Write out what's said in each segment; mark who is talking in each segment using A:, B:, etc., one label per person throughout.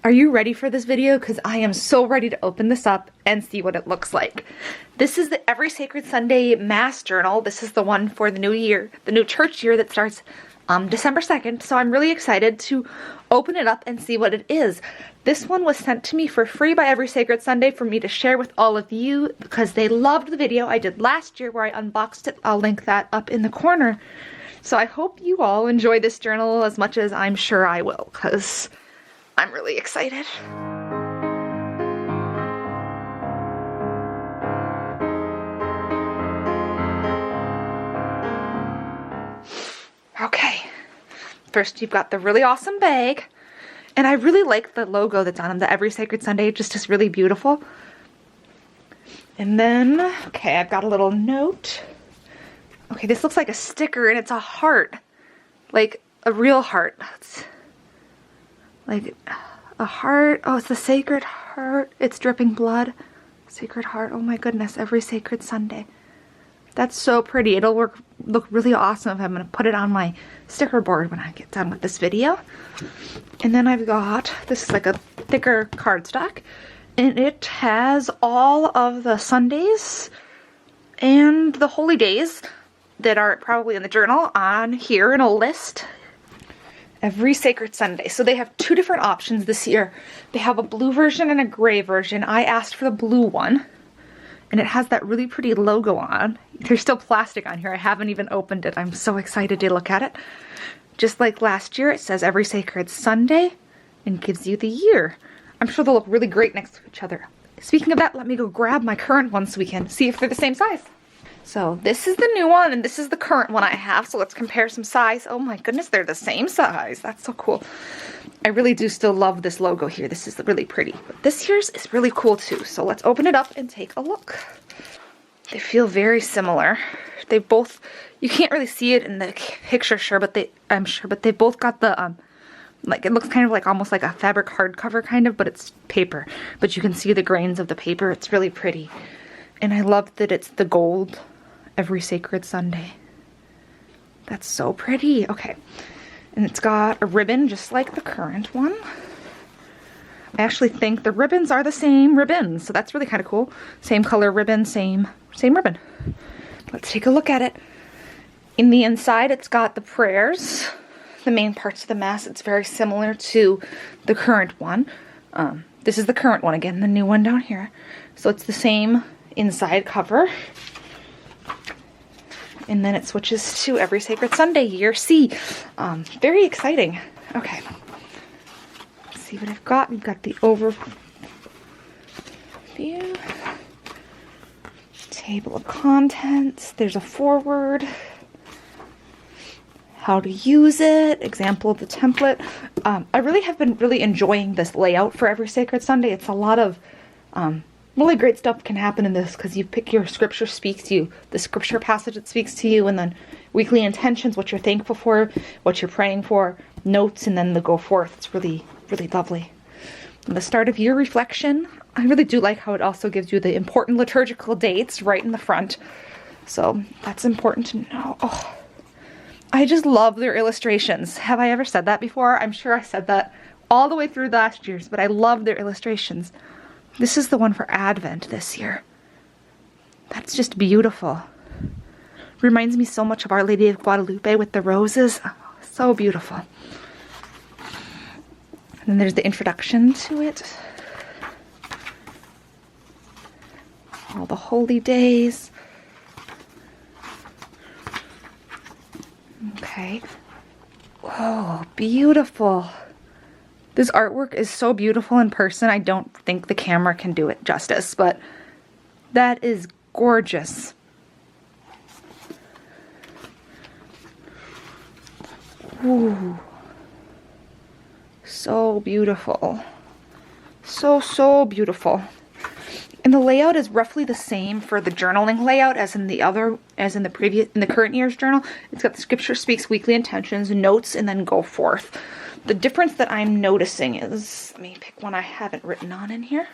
A: Are you ready for this video? Because I am so ready to open this up and see what it looks like. This is the Every Sacred Sunday Mass Journal. This is the one for the new year, the new church year that starts December 2nd. So I'm really excited to open it up and see what it is. This one was sent to me for free by Every Sacred Sunday for me to share with all of you because they loved the video I did last year where I unboxed it. I'll link that up in the corner. So I hope you all enjoy this journal as much as I'm sure I will, because I'm really excited. Okay, first you've got the really awesome bag, and I really like the logo that's on them, the Every Sacred Sunday. It just is really beautiful. And then, okay, I've got a little note. Okay, this looks like a sticker, and it's a heart, like a real heart. It's like a heart. Oh, it's the Sacred Heart. It's dripping blood. Sacred Heart. Oh my goodness. Every Sacred Sunday. That's so pretty. It'll look really awesome if I'm going to put it on my sticker board when I get done with this video. And then I've got, this is like a thicker cardstock, and it has all of the Sundays and the holy days that are probably in the journal on here in a list. Every Sacred Sunday. So they have two different options this year. They have a blue version and a gray version. I asked for the blue one, and it has that really pretty logo on. There's still plastic on here. I haven't even opened it. I'm so excited to look at it. Just like last year, it says Every Sacred Sunday and gives you the year. I'm sure they'll look really great next to each other. Speaking of that, let me go grab my current one so we can see if they're the same size. So this is the new one, and this is the current one I have. So let's compare some size. Oh my goodness, they're the same size. That's so cool. I really do still love this logo here. This is really pretty. But this here's is really cool too. So let's open it up and take a look. They feel very similar. They both, you can't really see it in the picture, sure, but I'm sure, but they both got the like, it looks kind of like almost like a fabric hardcover kind of, but it's paper. But you can see the grains of the paper. It's really pretty. And I love that it's the gold Every Sacred Sunday. That's so pretty. Okay. And it's got a ribbon just like the current one. I actually think the ribbons are the same ribbons, so that's really kind of cool. Same color ribbon, same ribbon. Let's take a look at it. In the inside, it's got the prayers, the main parts of the Mass. It's very similar to the current one. This is the current one again, the new one down here. So it's the same inside cover. And then it switches to Every Sacred Sunday, Year C. Very exciting. Okay. Let's see what I've got. We've got the overview. Table of contents. There's a foreword. How to use it. Example of the template. I really have been really enjoying this layout for Every Sacred Sunday. It's a lot of really great stuff can happen in this because you pick your scripture speaks to you, the scripture passage that speaks to you, and then weekly intentions, what you're thankful for, what you're praying for, notes, and then the go forth. It's really, really lovely. And the start of year reflection, I really do like how it also gives you the important liturgical dates right in the front. So that's important to know. Oh, I just love their illustrations. Have I ever said that before? I'm sure I said that all the way through last year's, but I love their illustrations. This is the one for Advent this year. That's just beautiful. Reminds me so much of Our Lady of Guadalupe with the roses. Oh, so beautiful. And then there's the introduction to it. All the holy days. Okay. Oh, beautiful. This artwork is so beautiful in person. I don't think the camera can do it justice, but that is gorgeous. Ooh. So beautiful. So beautiful. And the layout is roughly the same for the journaling layout as in the current year's journal. It's got the scripture speaks, weekly intentions, notes, and then go forth. The difference that I'm noticing is, let me pick one I haven't written on in here,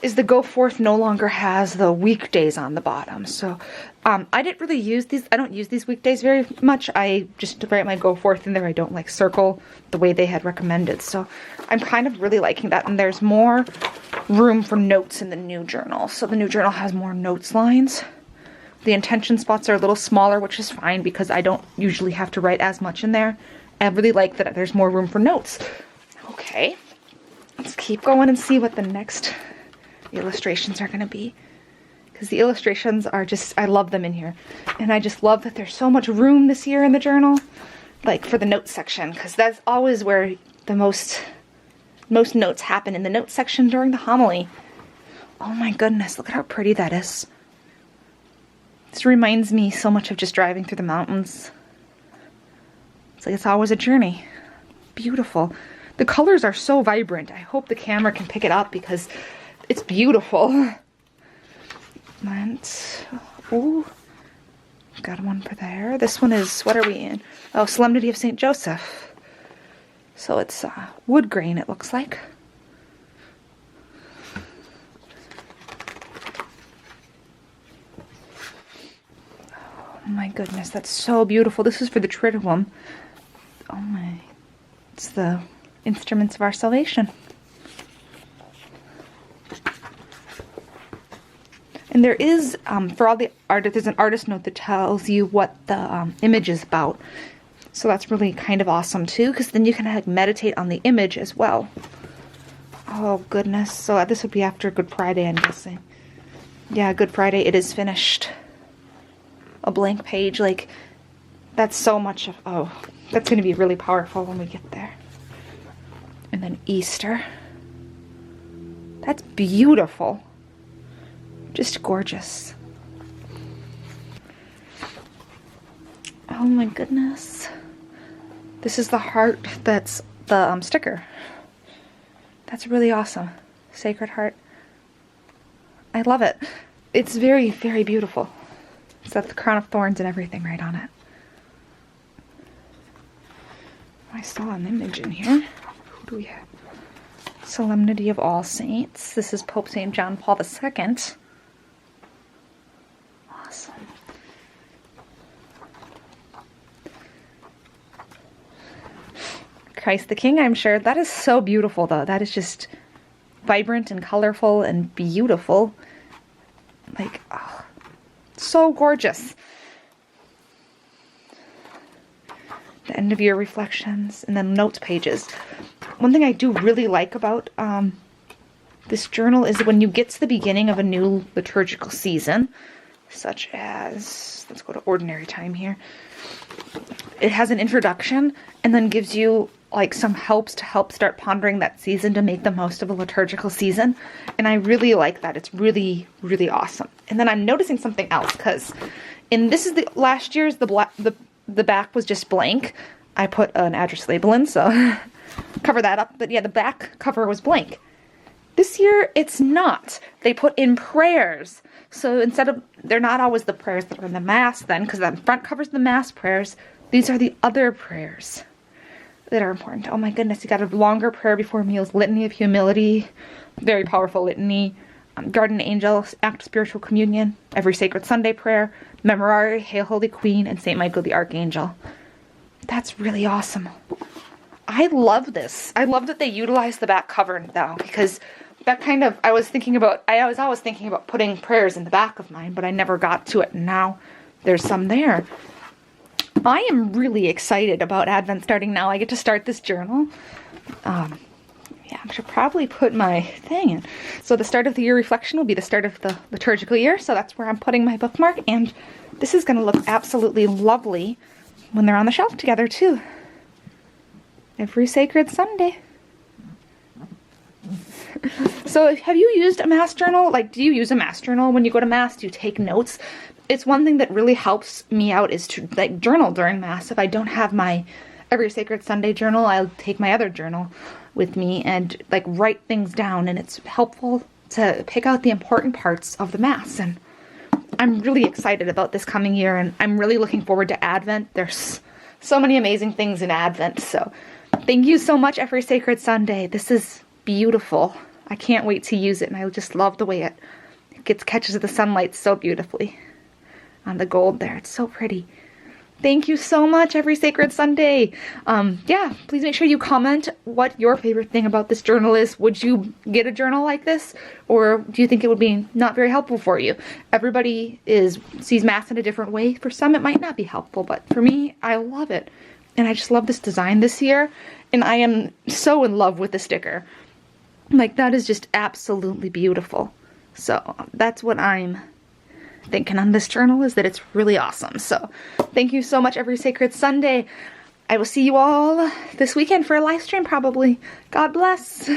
A: is the Go Forth no longer has the weekdays on the bottom. So I didn't really use these. I don't use these weekdays very much. I just write my Go Forth in there. I don't like circle the way they had recommended. So I'm kind of really liking that. And there's more room for notes in the new journal. So the new journal has more notes lines. The intention spots are a little smaller, which is fine because I don't usually have to write as much in there. I really like that there's more room for notes. Okay, let's keep going and see what the next illustrations are going to be. Because the illustrations are just, I love them in here. And I just love that there's so much room this year in the journal, like for the notes section, because that's always where the most notes happen, in the notes section during the homily. Oh my goodness, look at how pretty that is. This reminds me so much of just driving through the mountains. It's like it's always a journey. Beautiful. The colors are so vibrant. I hope the camera can pick it up because it's beautiful. And, ooh, got one for there. This one is, what are we in? Oh, Solemnity of St. Joseph. So it's wood grain, it looks like. Oh my goodness, that's so beautiful. This is for the Triduum. Oh my, it's the instruments of our salvation. And there is, for all the art, there's an artist note that tells you what the image is about. So that's really kind of awesome too, because then you can like meditate on the image as well. Oh goodness, so this would be after Good Friday, I'm guessing. Yeah, Good Friday, it is finished. A blank page, like, that's so much of, oh, that's going to be really powerful when we get there. And then Easter. That's beautiful. Just gorgeous. Oh my goodness. This is the heart that's the sticker. That's really awesome. Sacred Heart. I love it. It's very, very beautiful. It's got the crown of thorns and everything right on it. I saw an image in here. Who do we have? Solemnity of All Saints. This is Pope St. John Paul II. Awesome. Christ the King, I'm sure. That is so beautiful, though. That is just vibrant and colorful and beautiful. Like, oh, so gorgeous. The end of year reflections and then notes pages. One thing I do really like about this journal is when you get to the beginning of a new liturgical season, such as, let's go to ordinary time here. It has an introduction and then gives you like some helps to help start pondering that season to make the most of a liturgical season. And I really like that. It's really, really awesome. And then I'm noticing something else because this is the last year's, the back was just blank. I put an address label in, so cover that up. But yeah, the back cover was blank. This year, it's not. They put in prayers. So instead of, they're not always the prayers that are in the Mass then, because the front covers the Mass prayers. These are the other prayers that are important. Oh my goodness, you got a longer prayer before meals, Litany of Humility, very powerful litany, Guardian Angel, Act of Spiritual Communion, Every Sacred Sunday Prayer, Memorare, Hail Holy Queen, and St. Michael the Archangel. That's really awesome. I love this. I love that they utilize the back cover now, because that kind of, I was always thinking about putting prayers in the back of mine, but I never got to it, and now there's some there. I am really excited about Advent starting now. I get to start this journal. Yeah, I should probably put my thing in. So the start of the year reflection will be the start of the liturgical year, so that's where I'm putting my bookmark, and this is going to look absolutely lovely when they're on the shelf together, too. Every Sacred Sunday. So have you used a Mass journal? Like, do you use a Mass journal when you go to Mass? Do you take notes? It's one thing that really helps me out is to like journal during Mass. If I don't have my Every Sacred Sunday journal, I'll take my other journal with me and like write things down, and it's helpful to pick out the important parts of the Mass. And I'm really excited about this coming year, and I'm really looking forward to Advent. There's so many amazing things in Advent, so thank you so much, Every Sacred Sunday. This is beautiful. I can't wait to use it, and I just love the way it catches the sunlight so beautifully on the gold there. It's so pretty. Thank you so much, Every Sacred Sunday. Yeah, please make sure you comment what your favorite thing about this journal is. Would you get a journal like this? Or do you think it would be not very helpful for you? Everybody sees math in a different way. For some, it might not be helpful, but for me, I love it. And I just love this design this year. And I am so in love with the sticker. Like, that is just absolutely beautiful. So that's what I'm thinking on this journal, is that it's really awesome. So thank you so much, Every Sacred Sunday. I will see you all this weekend for a live stream probably. God bless.